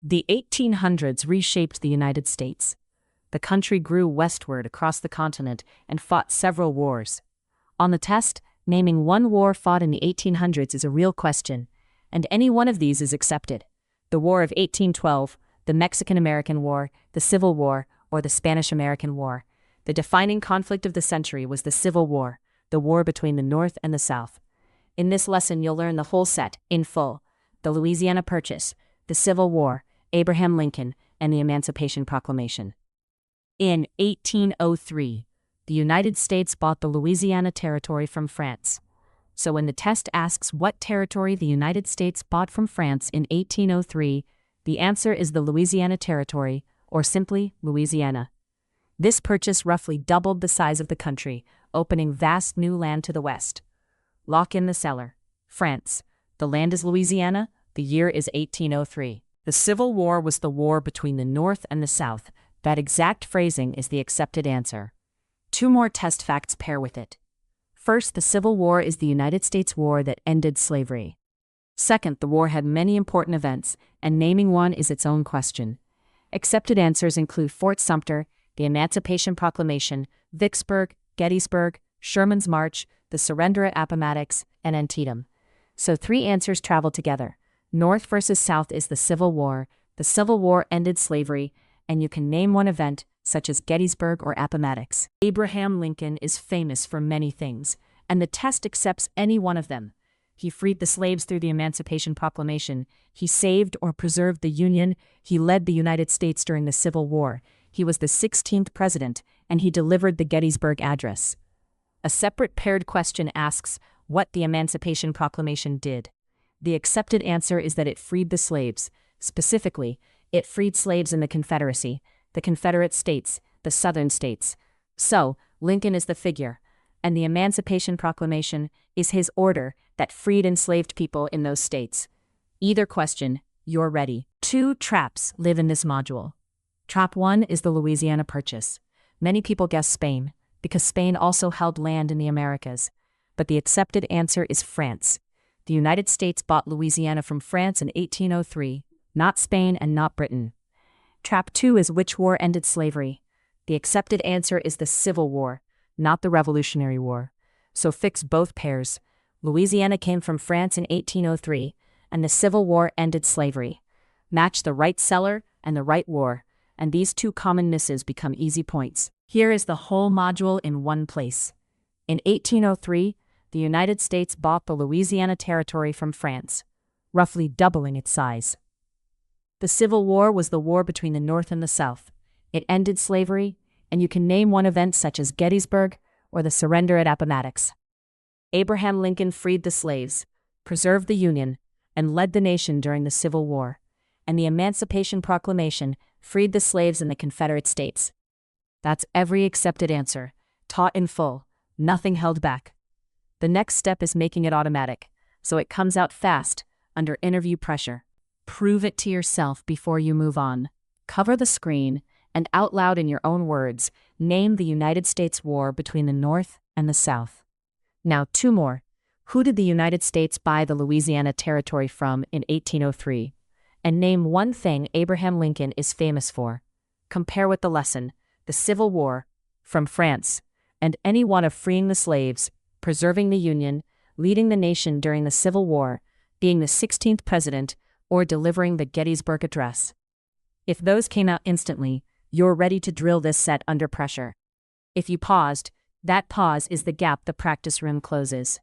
The 1800s reshaped the United States. The country grew westward across the continent and fought several wars. On the test, naming one war fought in the 1800s is a real question, and any one of these is accepted. The War of 1812, the Mexican-American War, the Civil War, or the Spanish-American War. The defining conflict of the century was the Civil War, the war between the North and the South. In this lesson, you'll learn the whole set, in full: the Louisiana Purchase, the Civil War, Abraham Lincoln, and the Emancipation Proclamation. In 1803, the United States bought the Louisiana Territory from France. So when the test asks what territory the United States bought from France in 1803, the answer is the Louisiana Territory, or simply Louisiana. This purchase roughly doubled the size of the country, opening vast new land to the west. Lock in the seller. France. The land is Louisiana. The year is 1803. The Civil War was the war between the North and the South. That exact phrasing is the accepted answer. Two more test facts pair with it. First, the Civil War is the United States war that ended slavery. Second, the war had many important events, and naming one is its own question. Accepted answers include Fort Sumter, the Emancipation Proclamation, Vicksburg, Gettysburg, Sherman's March, the surrender at Appomattox, and Antietam. So three answers travel together. North versus South is the Civil War. The Civil War ended slavery, and you can name one event, such as Gettysburg or Appomattox. Abraham Lincoln is famous for many things, and the test accepts any one of them. He freed the slaves through the Emancipation Proclamation. He saved or preserved the Union. He led the United States during the Civil War. He was the 16th president, and he delivered the Gettysburg Address. A separate paired question asks what the Emancipation Proclamation did. The accepted answer is that it freed the slaves. Specifically, it freed slaves in the Confederacy, the Confederate States, the Southern states. So, Lincoln is the figure, and the Emancipation Proclamation is his order that freed enslaved people in those states. Either question, you're ready. Two traps live in this module. Trap 1 is the Louisiana Purchase. Many people guess Spain, because Spain also held land in the Americas. But the accepted answer is France. The United States bought Louisiana from France in 1803, not Spain and not Britain. Trap 2 is which war ended slavery. The accepted answer is the Civil War, not the Revolutionary War. So fix both pairs. Louisiana came from France in 1803, and the Civil War ended slavery. Match the right seller and the right war, and these two common misses become easy points. Here is the whole module in one place. In 1803, the United States bought the Louisiana Territory from France, roughly doubling its size. The Civil War was the war between the North and the South. It ended slavery, and you can name one event such as Gettysburg or the surrender at Appomattox. Abraham Lincoln freed the slaves, preserved the Union, and led the nation during the Civil War, and the Emancipation Proclamation freed the slaves in the Confederate States. That's every accepted answer, taught in full, nothing held back. The next step is making it automatic, so it comes out fast, under interview pressure. Prove it to yourself before you move on. Cover the screen, and out loud in your own words, name the United States war between the North and the South. Now, two more. Who did the United States buy the Louisiana Territory from in 1803? And name one thing Abraham Lincoln is famous for. Compare with the lesson, the Civil War, from France, and any one of freeing the slaves, preserving the Union, leading the nation during the Civil War, being the 16th president, or delivering the Gettysburg Address. If those came out instantly, you're ready to drill this set under pressure. If you paused, that pause is the gap the practice room closes.